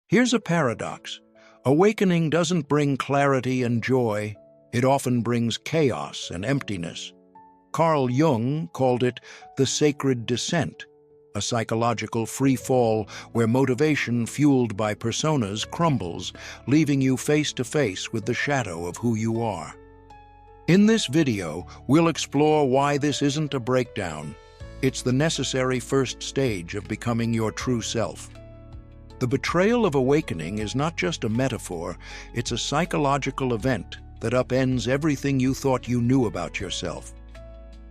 Here's a paradox. Awakening doesn't bring clarity and joy, it often brings chaos and emptiness. Carl Jung called it the sacred descent, a psychological free fall where motivation fueled by personas crumbles, leaving you face to face with the shadow of who you are. In this video, we'll explore why this isn't a breakdown. It's the necessary first stage of becoming your true self. The betrayal of awakening is not just a metaphor, it's a psychological event that upends everything you thought you knew about yourself.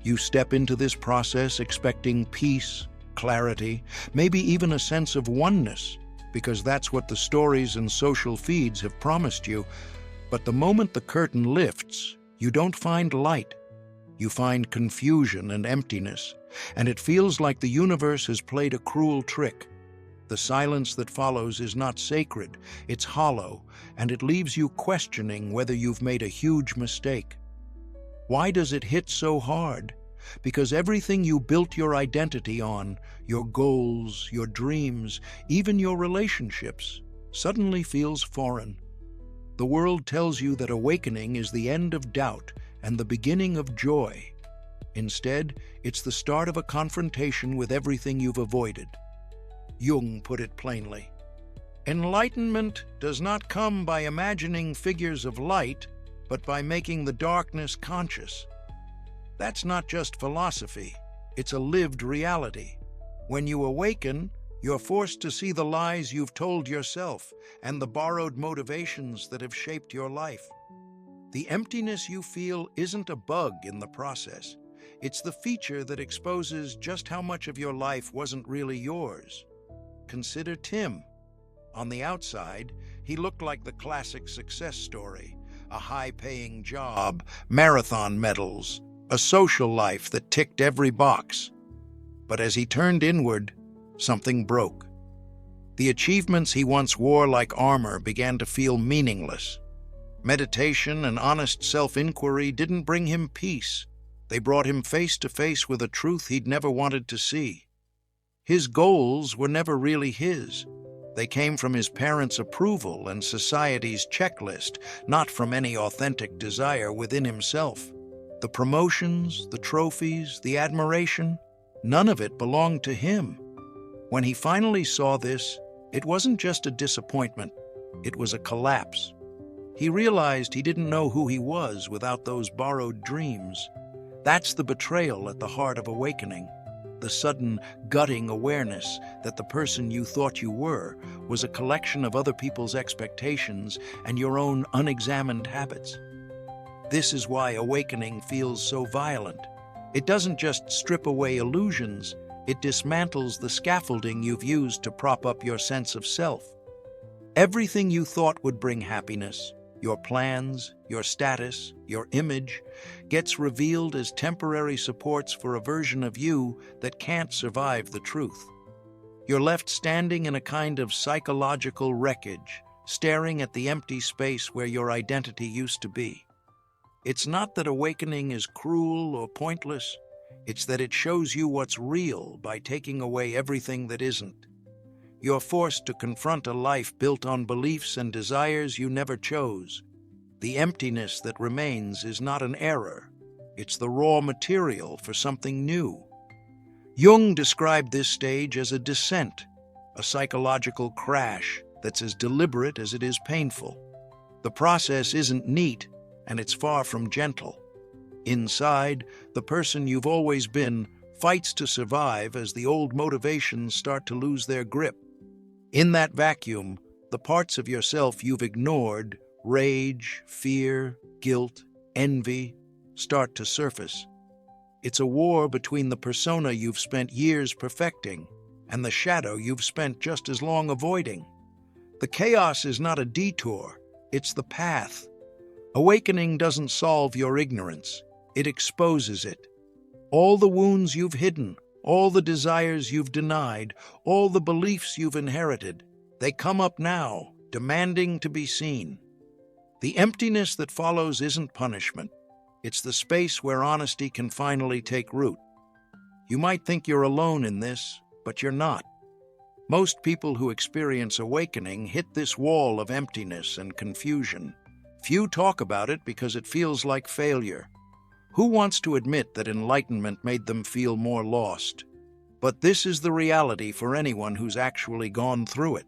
You step into this process expecting peace, clarity, maybe even a sense of oneness, because that's what the stories and social feeds have promised you. But the moment the curtain lifts, you don't find light. You find confusion and emptiness, and it feels like the universe has played a cruel trick. The silence that follows is not sacred, it's hollow, and it leaves you questioning whether you've made a huge mistake. Why does it hit so hard? Because everything you built your identity on, your goals, your dreams, even your relationships, suddenly feels foreign. The world tells you that awakening is the end of doubt and the beginning of joy. Instead, it's the start of a confrontation with everything you've avoided. Jung put it plainly. Enlightenment does not come by imagining figures of light, but by making the darkness conscious. That's not just philosophy, it's a lived reality. When you awaken, you're forced to see the lies you've told yourself and the borrowed motivations that have shaped your life. The emptiness you feel isn't a bug in the process. It's the feature that exposes just how much of your life wasn't really yours. Consider Tim. On the outside, he looked like the classic success story. A high-paying job, marathon medals, a social life that ticked every box. But as he turned inward, something broke. The achievements he once wore like armor began to feel meaningless. Meditation and honest self-inquiry didn't bring him peace. They brought him face to face with a truth he'd never wanted to see. His goals were never really his. They came from his parents' approval and society's checklist, not from any authentic desire within himself. The promotions, the trophies, the admiration, none of it belonged to him. When he finally saw this, it wasn't just a disappointment, it was a collapse. He realized he didn't know who he was without those borrowed dreams. That's the betrayal at the heart of awakening. The sudden, gutting awareness that the person you thought you were was a collection of other people's expectations and your own unexamined habits. This is why awakening feels so violent. It doesn't just strip away illusions, it dismantles the scaffolding you've used to prop up your sense of self. Everything you thought would bring happiness, your plans, your status, your image, gets revealed as temporary supports for a version of you that can't survive the truth. You're left standing in a kind of psychological wreckage, staring at the empty space where your identity used to be. It's not that awakening is cruel or pointless, it's that it shows you what's real by taking away everything that isn't. You're forced to confront a life built on beliefs and desires you never chose. The emptiness that remains is not an error. It's the raw material for something new. Jung described this stage as a descent, a psychological crash that's as deliberate as it is painful. The process isn't neat, and it's far from gentle. Inside, the person you've always been fights to survive as the old motivations start to lose their grip. In that vacuum, the parts of yourself you've ignored, rage, fear, guilt, envy, start to surface. It's a war between the persona you've spent years perfecting and the shadow you've spent just as long avoiding. The chaos is not a detour, it's the path. Awakening doesn't solve your ignorance, it exposes it. All the wounds you've hidden, all the desires you've denied, all the beliefs you've inherited, they come up now, demanding to be seen. The emptiness that follows isn't punishment. It's the space where honesty can finally take root. You might think you're alone in this, but you're not. Most people who experience awakening hit this wall of emptiness and confusion. Few talk about it because it feels like failure. Who wants to admit that enlightenment made them feel more lost? But this is the reality for anyone who's actually gone through it.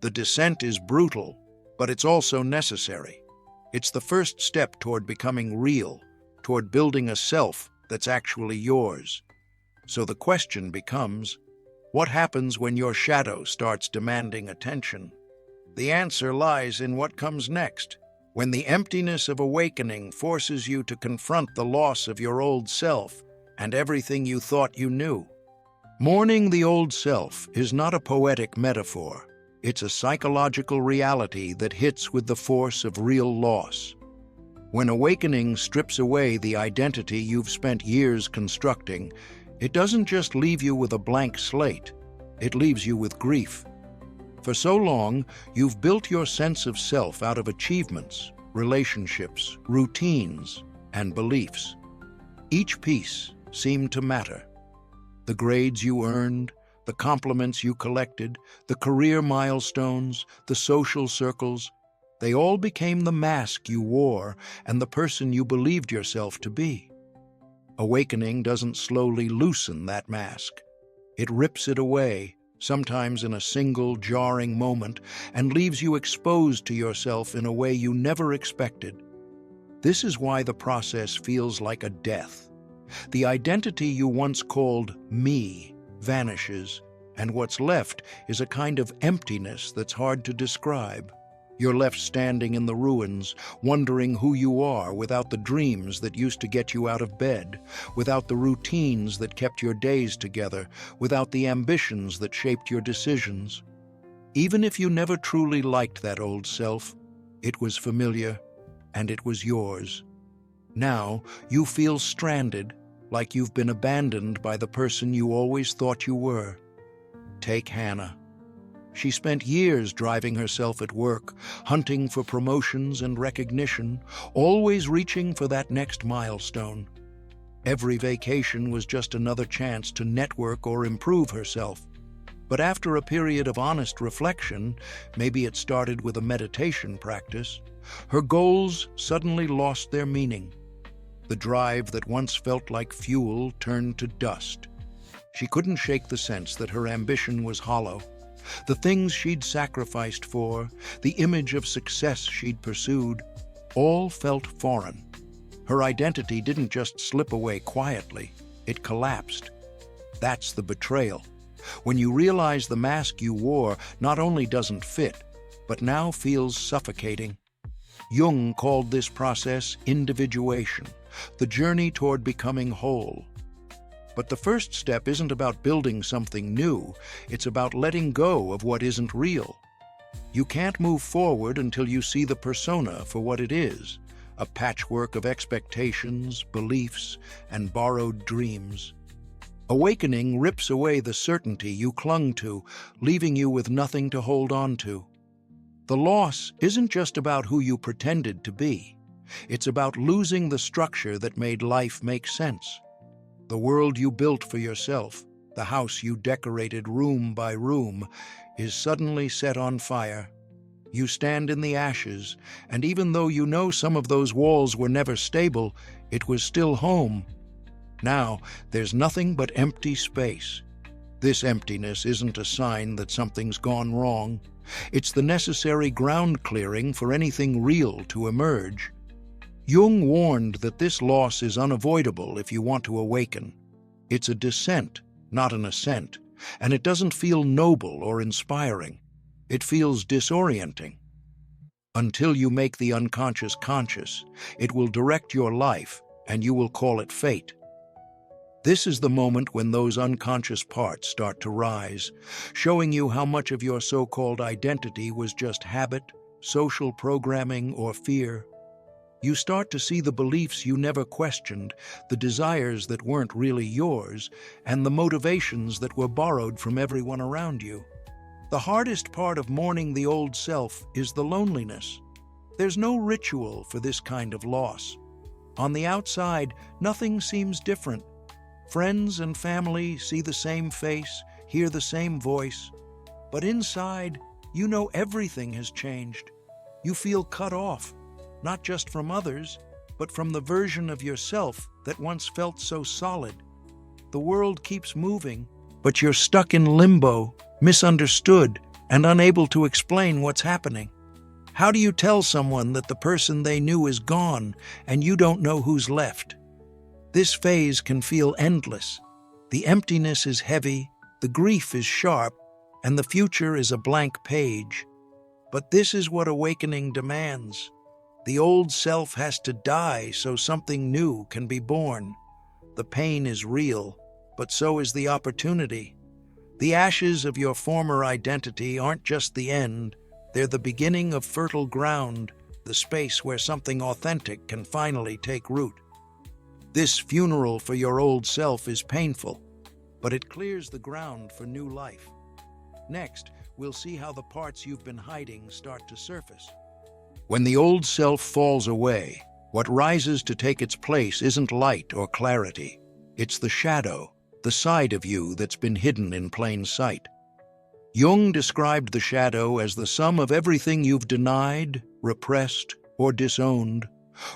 The descent is brutal, but it's also necessary. It's the first step toward becoming real, toward building a self that's actually yours. So the question becomes, what happens when your shadow starts demanding attention? The answer lies in what comes next, when the emptiness of awakening forces you to confront the loss of your old self and everything you thought you knew. Mourning the old self is not a poetic metaphor. It's a psychological reality that hits with the force of real loss. When awakening strips away the identity you've spent years constructing, it doesn't just leave you with a blank slate, it leaves you with grief. For so long, you've built your sense of self out of achievements, relationships, routines, and beliefs. Each piece seemed to matter. The grades you earned, the compliments you collected, the career milestones, the social circles, they all became the mask you wore and the person you believed yourself to be. Awakening doesn't slowly loosen that mask. It rips it away, sometimes in a single jarring moment, and leaves you exposed to yourself in a way you never expected. This is why the process feels like a death. The identity you once called me vanishes, and what's left is a kind of emptiness that's hard to describe. You're left standing in the ruins, wondering who you are without the dreams that used to get you out of bed, without the routines that kept your days together, without the ambitions that shaped your decisions. Even if you never truly liked that old self, it was familiar, and it was yours. Now, you feel stranded, like you've been abandoned by the person you always thought you were. Take Hannah. She spent years driving herself at work, hunting for promotions and recognition, always reaching for that next milestone. Every vacation was just another chance to network or improve herself. But after a period of honest reflection, maybe it started with a meditation practice, her goals suddenly lost their meaning. The drive that once felt like fuel turned to dust. She couldn't shake the sense that her ambition was hollow. The things she'd sacrificed for, the image of success she'd pursued, all felt foreign. Her identity didn't just slip away quietly, it collapsed. That's the betrayal. When you realize the mask you wore not only doesn't fit, but now feels suffocating. Jung called this process individuation, the journey toward becoming whole. But the first step isn't about building something new, it's about letting go of what isn't real. You can't move forward until you see the persona for what it is, a patchwork of expectations, beliefs, and borrowed dreams. Awakening rips away the certainty you clung to, leaving you with nothing to hold on to. The loss isn't just about who you pretended to be. It's about losing the structure that made life make sense. The world you built for yourself, the house you decorated room by room, is suddenly set on fire. You stand in the ashes, and even though you know some of those walls were never stable, it was still home. Now, there's nothing but empty space. This emptiness isn't a sign that something's gone wrong. It's the necessary ground clearing for anything real to emerge. Jung warned that this loss is unavoidable if you want to awaken. It's a descent, not an ascent, and it doesn't feel noble or inspiring. It feels disorienting. Until you make the unconscious conscious, it will direct your life, and you will call it fate. This is the moment when those unconscious parts start to rise, showing you how much of your so-called identity was just habit, social programming, or fear. You start to see the beliefs you never questioned, the desires that weren't really yours, and the motivations that were borrowed from everyone around you. The hardest part of mourning the old self is the loneliness. There's no ritual for this kind of loss. On the outside, nothing seems different. Friends and family see the same face, hear the same voice, But inside, you know everything has changed. You feel cut off, not just from others, but from the version of yourself that once felt so solid. The world keeps moving, but you're stuck in limbo, misunderstood, and unable to explain what's happening. How do you tell someone that the person they knew is gone and you don't know who's left? This phase can feel endless. The emptiness is heavy, the grief is sharp, and the future is a blank page. But this is what awakening demands. The old self has to die so something new can be born. The pain is real, but so is the opportunity. The ashes of your former identity aren't just the end, they're the beginning of fertile ground, the space where something authentic can finally take root. This funeral for your old self is painful, but it clears the ground for new life. Next, we'll see how the parts you've been hiding start to surface. When the old self falls away, what rises to take its place isn't light or clarity. It's the shadow, the side of you that's been hidden in plain sight. Jung described the shadow as the sum of everything you've denied, repressed, or disowned.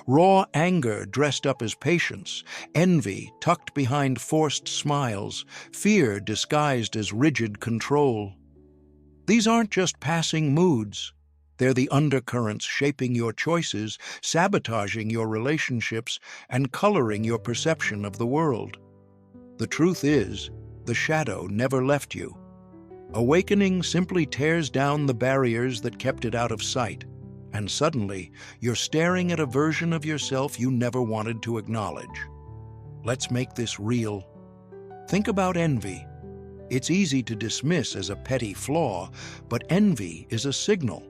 Raw anger dressed up as patience, envy tucked behind forced smiles, fear disguised as rigid control. These aren't just passing moods. They're the undercurrents shaping your choices, sabotaging your relationships, and coloring your perception of the world. The truth is, the shadow never left you. Awakening simply tears down the barriers that kept it out of sight, and suddenly you're staring at a version of yourself you never wanted to acknowledge. Let's make this real. Think about envy. It's easy to dismiss as a petty flaw, but envy is a signal.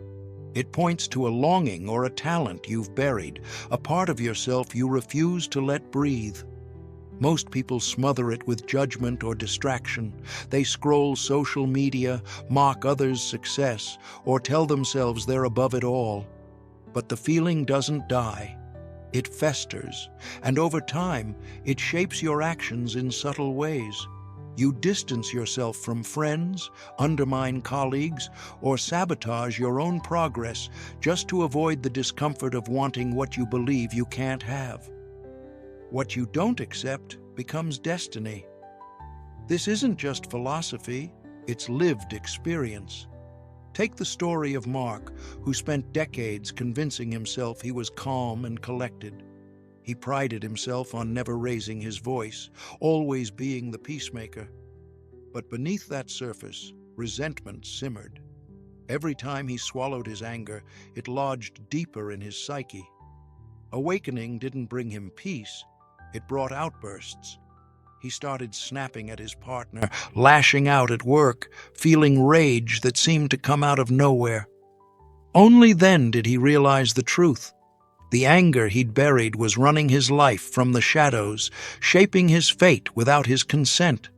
It points to a longing or a talent you've buried, a part of yourself you refuse to let breathe. Most people smother it with judgment or distraction. They scroll social media, mock others' success, or tell themselves they're above it all. But the feeling doesn't die. It festers, and over time, it shapes your actions in subtle ways. You distance yourself from friends, undermine colleagues, or sabotage your own progress just to avoid the discomfort of wanting what you believe you can't have. What you don't accept becomes destiny. This isn't just philosophy, it's lived experience. Take the story of Mark, who spent decades convincing himself he was calm and collected. He prided himself on never raising his voice, always being the peacemaker. But beneath that surface, resentment simmered. Every time he swallowed his anger, it lodged deeper in his psyche. Awakening didn't bring him peace, it brought outbursts. He started snapping at his partner, lashing out at work, feeling rage that seemed to come out of nowhere. Only then did he realize the truth. The anger he'd buried was running his life from the shadows, shaping his fate without his consent.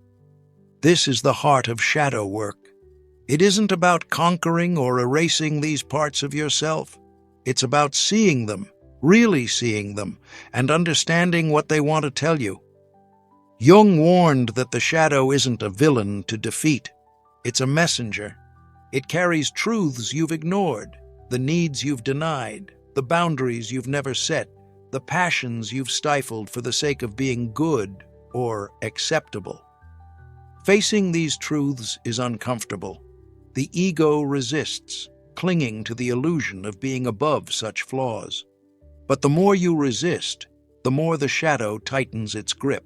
This is the heart of shadow work. It isn't about conquering or erasing these parts of yourself. It's about seeing them, really seeing them, and understanding what they want to tell you. Jung warned that the shadow isn't a villain to defeat. It's a messenger. It carries truths you've ignored, the needs you've denied, the boundaries you've never set, the passions you've stifled for the sake of being good or acceptable. Facing these truths is uncomfortable. The ego resists, clinging to the illusion of being above such flaws. But the more you resist, the more the shadow tightens its grip.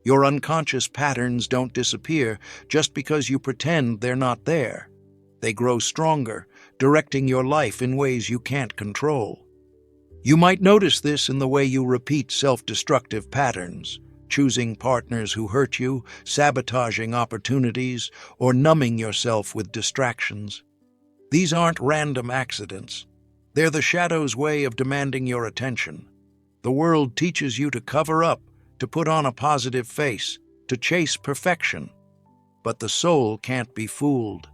Your unconscious patterns don't disappear just because you pretend they're not there. They grow stronger, directing your life in ways you can't control. You might notice this in the way you repeat self-destructive patterns, choosing partners who hurt you, sabotaging opportunities, or numbing yourself with distractions. These aren't random accidents. They're the shadow's way of demanding your attention. The world teaches you to cover up, to put on a positive face, to chase perfection. But the soul can't be fooled.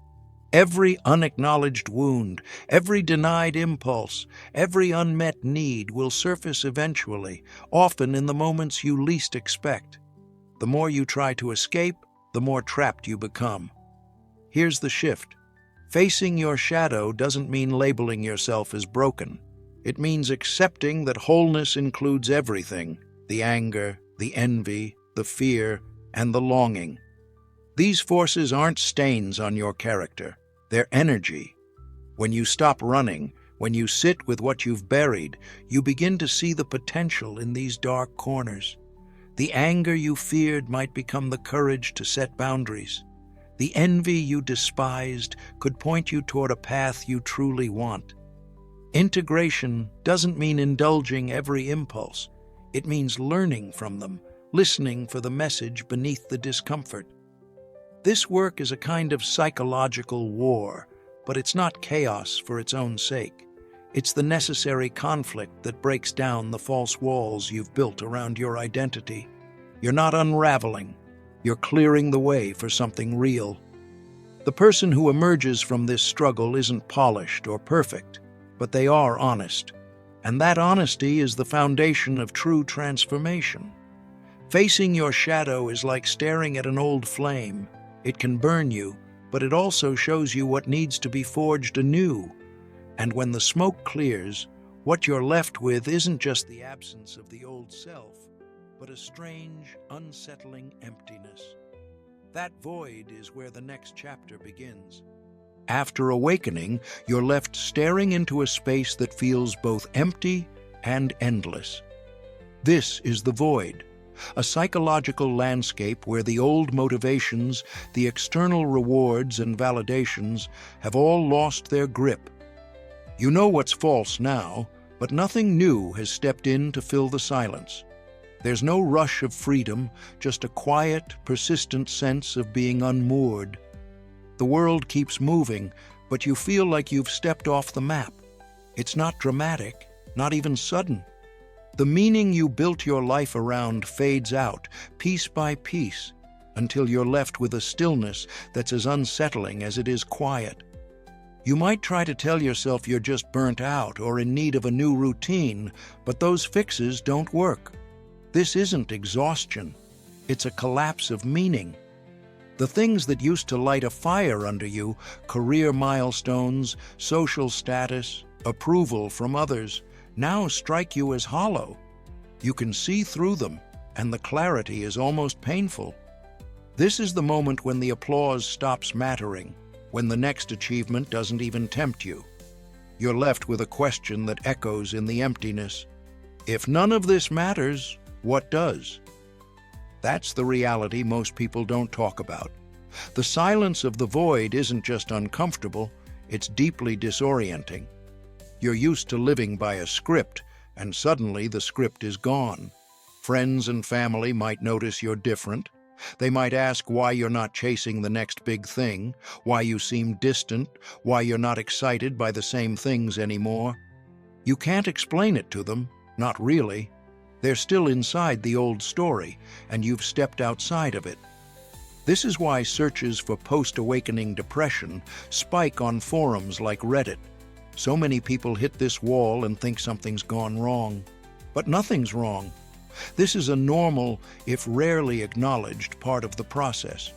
Every unacknowledged wound, every denied impulse, every unmet need will surface eventually, often in the moments you least expect. The more you try to escape, the more trapped you become. Here's the shift. Facing your shadow doesn't mean labeling yourself as broken. It means accepting that wholeness includes everything: the anger, the envy, the fear, and the longing. These forces aren't stains on your character. They're energy. When you stop running, when you sit with what you've buried, you begin to see the potential in these dark corners. The anger you feared might become the courage to set boundaries. The envy you despised could point you toward a path you truly want. Integration doesn't mean indulging every impulse. It means learning from them, listening for the message beneath the discomfort. This work is a kind of psychological war, but it's not chaos for its own sake. It's the necessary conflict that breaks down the false walls you've built around your identity. You're not unraveling. You're clearing the way for something real. The person who emerges from this struggle isn't polished or perfect, but they are honest. And that honesty is the foundation of true transformation. Facing your shadow is like staring at an old flame. It can burn you, but it also shows you what needs to be forged anew. And when the smoke clears, what you're left with isn't just the absence of the old self, but a strange, unsettling emptiness. That void is where the next chapter begins. After awakening, you're left staring into a space that feels both empty and endless. This is the void, a psychological landscape where the old motivations, the external rewards and validations have all lost their grip. You know what's false now, but nothing new has stepped in to fill the silence. There's no rush of freedom, just a quiet, persistent sense of being unmoored. The world keeps moving, but you feel like you've stepped off the map. It's not dramatic, not even sudden. The meaning you built your life around fades out, piece by piece, until you're left with a stillness that's as unsettling as it is quiet. You might try to tell yourself you're just burnt out or in need of a new routine, but those fixes don't work. This isn't exhaustion. It's a collapse of meaning. The things that used to light a fire under you, career milestones, social status, approval from others, now strike you as hollow. You can see through them, and the clarity is almost painful. This is the moment when the applause stops mattering, when the next achievement doesn't even tempt you. You're left with a question that echoes in the emptiness. If none of this matters, what does? That's the reality most people don't talk about. The silence of the void isn't just uncomfortable, it's deeply disorienting. You're used to living by a script, and suddenly the script is gone. Friends and family might notice you're different. They might ask why you're not chasing the next big thing, why you seem distant, why you're not excited by the same things anymore. You can't explain it to them, not really. They're still inside the old story, and you've stepped outside of it. This is why searches for post-awakening depression spike on forums like Reddit. So many people hit this wall and think something's gone wrong. But nothing's wrong. This is a normal, if rarely acknowledged, part of the process.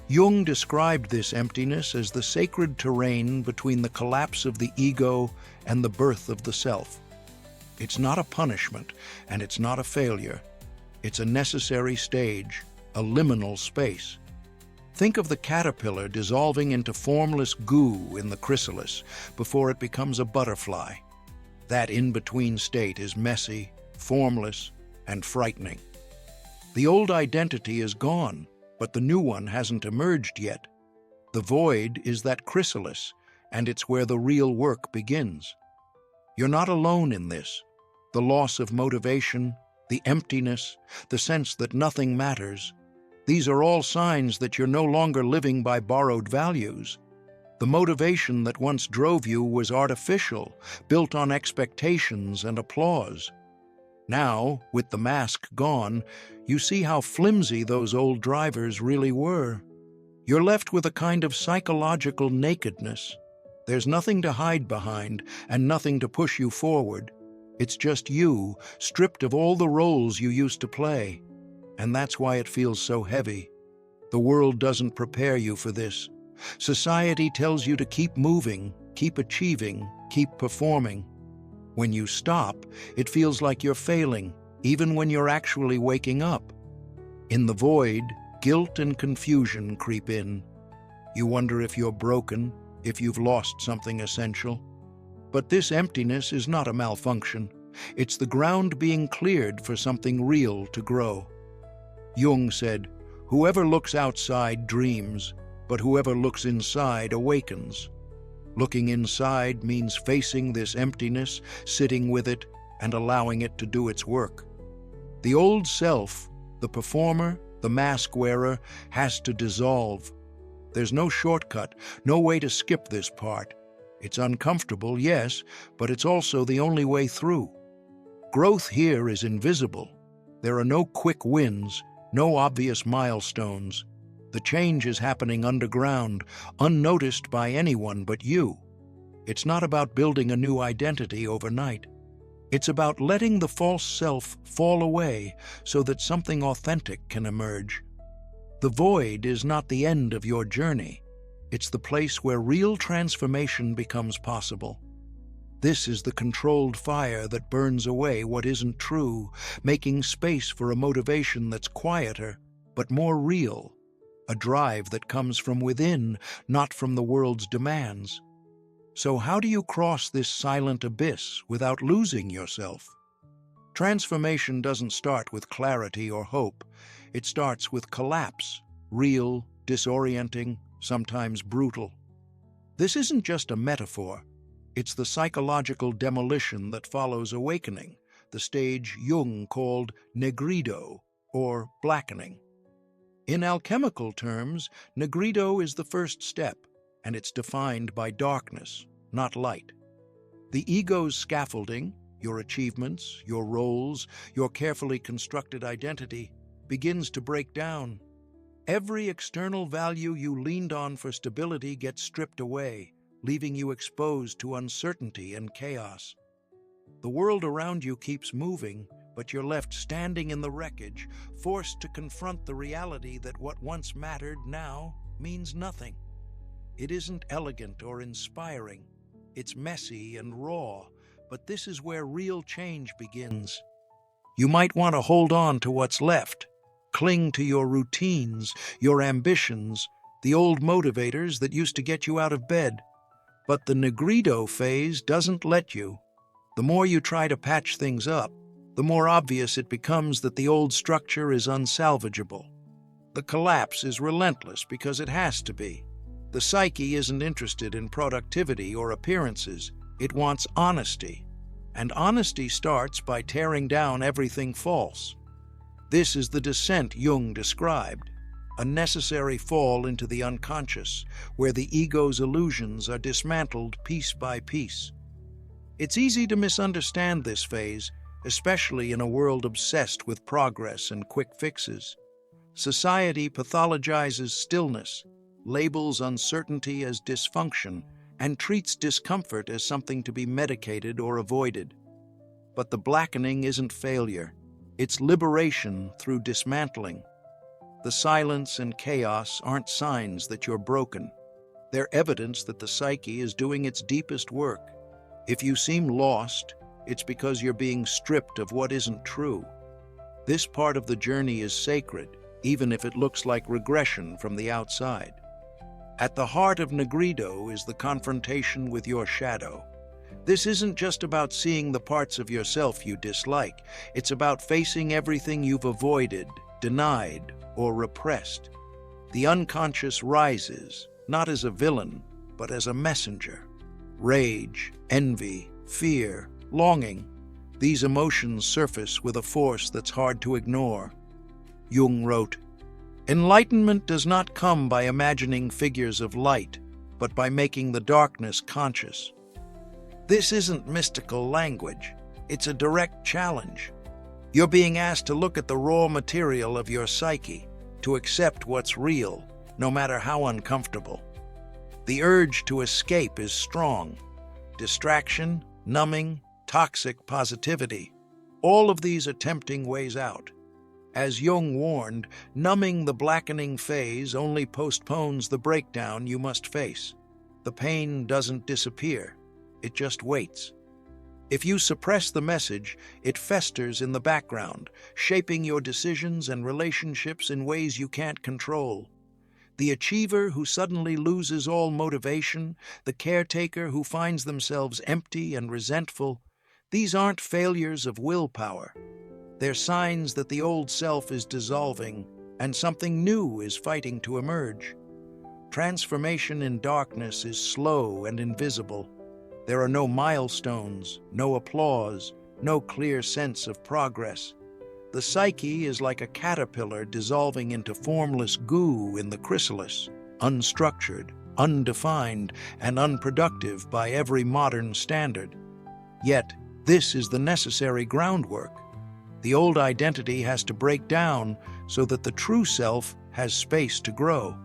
Jung described this emptiness as the sacred terrain between the collapse of the ego and the birth of the self. It's not a punishment, and it's not a failure. It's a necessary stage, a liminal space. Think of the caterpillar dissolving into formless goo in the chrysalis before it becomes a butterfly. That in-between state is messy, formless, and frightening. The old identity is gone, but the new one hasn't emerged yet. The void is that chrysalis, and it's where the real work begins. You're not alone in this. The loss of motivation, the emptiness, the sense that nothing matters, these are all signs that you're no longer living by borrowed values. The motivation that once drove you was artificial, built on expectations and applause. Now, with the mask gone, you see how flimsy those old drivers really were. You're left with a kind of psychological nakedness. There's nothing to hide behind and nothing to push you forward. It's just you, stripped of all the roles you used to play. And that's why it feels so heavy. The world doesn't prepare you for this. Society tells you to keep moving, keep achieving, keep performing. When you stop, it feels like you're failing, even when you're actually waking up. In the void, guilt and confusion creep in. You wonder if you're broken, if you've lost something essential. But this emptiness is not a malfunction. It's the ground being cleared for something real to grow. Jung said, "Whoever looks outside dreams, but whoever looks inside awakens." Looking inside means facing this emptiness, sitting with it, and allowing it to do its work. The old self, the performer, the mask wearer, has to dissolve. There's no shortcut, no way to skip this part. It's uncomfortable, yes, but it's also the only way through. Growth here is invisible. There are no quick wins, no obvious milestones. The change is happening underground, unnoticed by anyone but you. It's not about building a new identity overnight. It's about letting the false self fall away so that something authentic can emerge. The void is not the end of your journey. It's the place where real transformation becomes possible. This is the controlled fire that burns away what isn't true, making space for a motivation that's quieter, but more real. A drive that comes from within, not from the world's demands. So how do you cross this silent abyss without losing yourself? Transformation doesn't start with clarity or hope. It starts with collapse, real, disorienting, sometimes brutal. This isn't just a metaphor. It's the psychological demolition that follows awakening, the stage Jung called negrido, or blackening. In alchemical terms, negrido is the first step, and it's defined by darkness, not light. The ego's scaffolding, your achievements, your roles, your carefully constructed identity, begins to break down. Every external value you leaned on for stability gets stripped away, leaving you exposed to uncertainty and chaos. The world around you keeps moving, but you're left standing in the wreckage, forced to confront the reality that what once mattered now means nothing. It isn't elegant or inspiring. It's messy and raw, but this is where real change begins. You might want to hold on to what's left, cling to your routines, your ambitions, the old motivators that used to get you out of bed. But the negrido phase doesn't let you. The more you try to patch things up, the more obvious it becomes that the old structure is unsalvageable. The collapse is relentless because it has to be. The psyche isn't interested in productivity or appearances. It wants honesty. And honesty starts by tearing down everything false. This is the descent Jung described, a necessary fall into the unconscious, where the ego's illusions are dismantled piece by piece. It's easy to misunderstand this phase, especially in a world obsessed with progress and quick fixes. Society pathologizes stillness, labels uncertainty as dysfunction, and treats discomfort as something to be medicated or avoided. But the blackening isn't failure. It's liberation through dismantling. The silence and chaos aren't signs that you're broken. They're evidence that the psyche is doing its deepest work. If you seem lost, it's because you're being stripped of what isn't true. This part of the journey is sacred, even if it looks like regression from the outside. At the heart of negrido is the confrontation with your shadow. This isn't just about seeing the parts of yourself you dislike. It's about facing everything you've avoided, denied, or repressed. The unconscious rises, not as a villain, but as a messenger. Rage, envy, fear, longing. These emotions surface with a force that's hard to ignore. Jung wrote, "Enlightenment does not come by imagining figures of light, but by making the darkness conscious." This isn't mystical language. It's a direct challenge. You're being asked to look at the raw material of your psyche, to accept what's real, no matter how uncomfortable. The urge to escape is strong. Distraction, numbing, toxic positivity. All of these are tempting ways out. As Jung warned, numbing the blackening phase only postpones the breakdown you must face. The pain doesn't disappear, it just waits. If you suppress the message, it festers in the background, shaping your decisions and relationships in ways you can't control. The achiever who suddenly loses all motivation, the caretaker who finds themselves empty and resentful, these aren't failures of willpower. They're signs that the old self is dissolving and something new is fighting to emerge. Transformation in darkness is slow and invisible. There are no milestones, no applause, no clear sense of progress. The psyche is like a caterpillar dissolving into formless goo in the chrysalis, unstructured, undefined, and unproductive by every modern standard. Yet, this is the necessary groundwork. The old identity has to break down so that the true self has space to grow.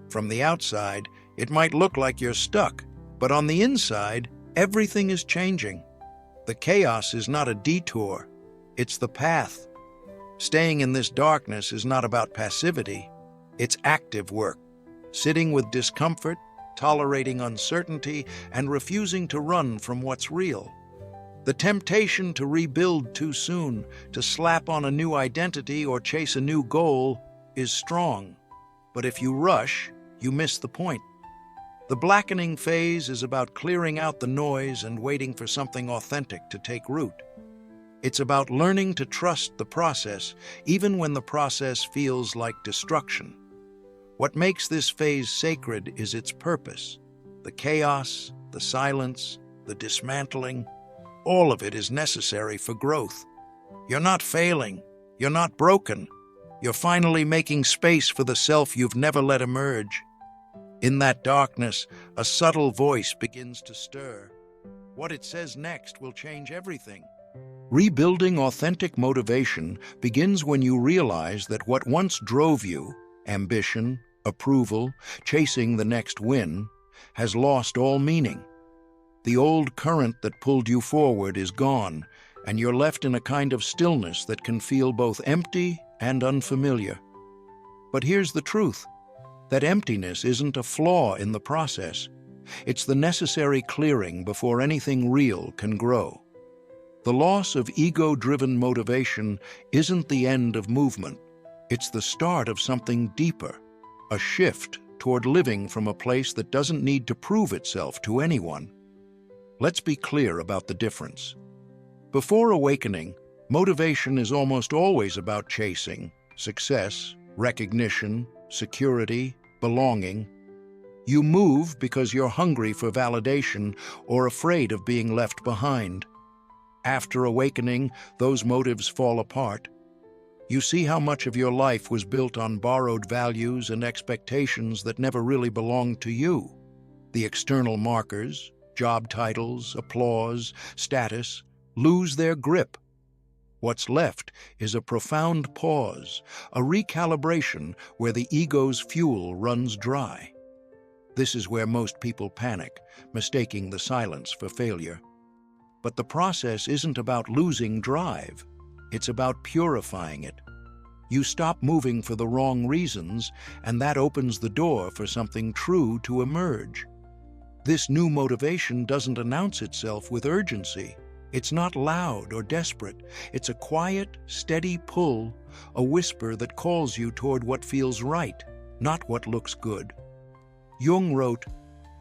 From the outside, it might look like you're stuck, but on the inside, everything is changing. The chaos is not a detour, it's the path. Staying in this darkness is not about passivity, it's active work. Sitting with discomfort, tolerating uncertainty, and refusing to run from what's real. The temptation to rebuild too soon, to slap on a new identity or chase a new goal, is strong. But if you rush, you miss the point. The blackening phase is about clearing out the noise and waiting for something authentic to take root. It's about learning to trust the process, even when the process feels like destruction. What makes this phase sacred is its purpose. The chaos, the silence, the dismantling, all of it is necessary for growth. You're not failing. You're not broken. You're finally making space for the self you've never let emerge. In that darkness, a subtle voice begins to stir. What it says next will change everything. Rebuilding authentic motivation begins when you realize that what once drove you, ambition, approval, chasing the next win, has lost all meaning. The old current that pulled you forward is gone, and you're left in a kind of stillness that can feel both empty and unfamiliar. But here's the truth. That emptiness isn't a flaw in the process. It's the necessary clearing before anything real can grow. The loss of ego-driven motivation isn't the end of movement. It's the start of something deeper, a shift toward living from a place that doesn't need to prove itself to anyone. Let's be clear about the difference. Before awakening, motivation is almost always about chasing success, recognition, security, belonging. You move because you're hungry for validation or afraid of being left behind. After awakening, those motives fall apart. You see how much of your life was built on borrowed values and expectations that never really belonged to you. The external markers, job titles, applause, status, lose their grip. What's left is a profound pause, a recalibration where the ego's fuel runs dry. This is where most people panic, mistaking the silence for failure. But the process isn't about losing drive. It's about purifying it. You stop moving for the wrong reasons, and that opens the door for something true to emerge. This new motivation doesn't announce itself with urgency. It's not loud or desperate. It's a quiet, steady pull, a whisper that calls you toward what feels right, not what looks good. Jung wrote,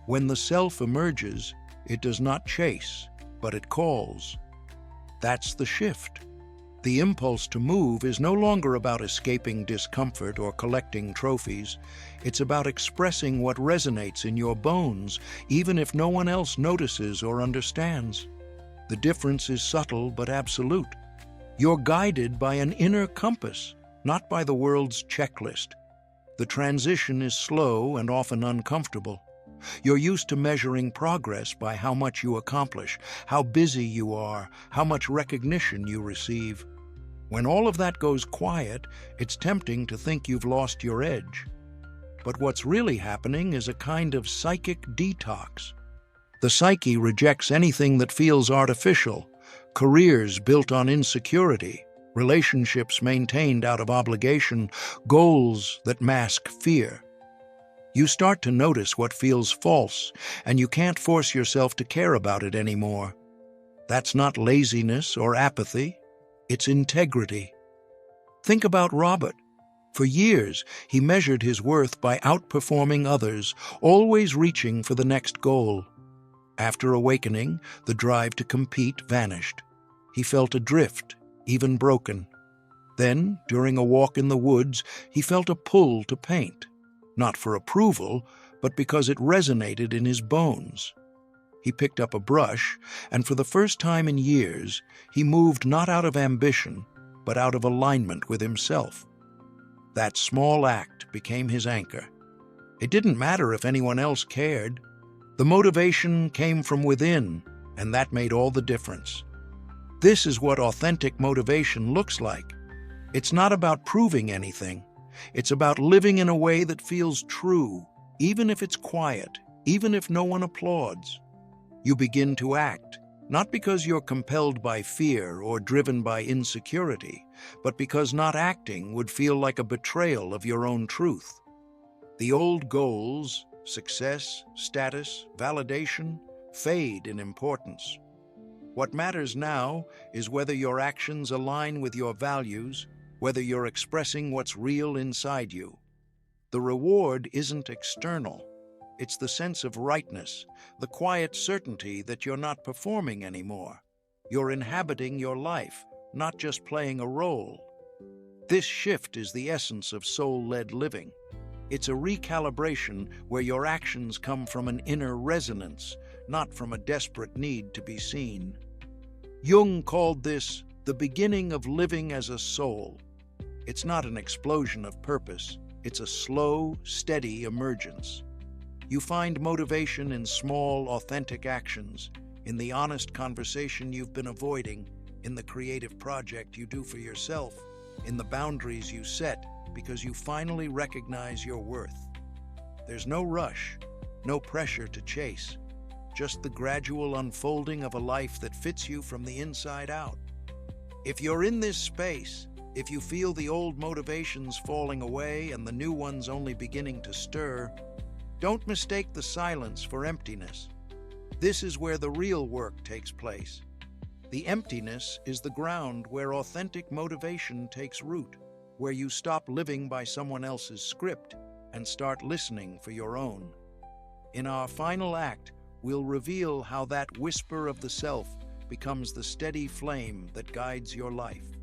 "When the self emerges, it does not chase, but it calls." That's the shift. The impulse to move is no longer about escaping discomfort or collecting trophies. It's about expressing what resonates in your bones, even if no one else notices or understands. The difference is subtle but absolute. You're guided by an inner compass, not by the world's checklist. The transition is slow and often uncomfortable. You're used to measuring progress by how much you accomplish, how busy you are, how much recognition you receive. When all of that goes quiet, it's tempting to think you've lost your edge. But what's really happening is a kind of psychic detox. The psyche rejects anything that feels artificial, careers built on insecurity, relationships maintained out of obligation, goals that mask fear. You start to notice what feels false, and you can't force yourself to care about it anymore. That's not laziness or apathy, it's integrity. Think about Robert. For years, he measured his worth by outperforming others, always reaching for the next goal. After awakening, the drive to compete vanished. He felt adrift, even broken. Then, during a walk in the woods, he felt a pull to paint. Not for approval, but because it resonated in his bones. He picked up a brush, and for the first time in years, he moved not out of ambition, but out of alignment with himself. That small act became his anchor. It didn't matter if anyone else cared. The motivation came from within, and that made all the difference. This is what authentic motivation looks like. It's not about proving anything. It's about living in a way that feels true, even if it's quiet, even if no one applauds. You begin to act, not because you're compelled by fear or driven by insecurity, but because not acting would feel like a betrayal of your own truth. The old goals, success, status, validation, fade in importance. What matters now is whether your actions align with your values, whether you're expressing what's real inside you. The reward isn't external. It's the sense of rightness, the quiet certainty that you're not performing anymore. You're inhabiting your life, not just playing a role. This shift is the essence of soul-led living. It's a recalibration where your actions come from an inner resonance, not from a desperate need to be seen. Jung called this the beginning of living as a soul. It's not an explosion of purpose. It's a slow, steady emergence. You find motivation in small, authentic actions, in the honest conversation you've been avoiding, in the creative project you do for yourself, in the boundaries you set because you finally recognize your worth. There's no rush, no pressure to chase, just the gradual unfolding of a life that fits you from the inside out. If you're in this space, if you feel the old motivations falling away and the new ones only beginning to stir, don't mistake the silence for emptiness. This is where the real work takes place. The emptiness is the ground where authentic motivation takes root, where you stop living by someone else's script and start listening for your own. In our final act, we'll reveal how that whisper of the self becomes the steady flame that guides your life.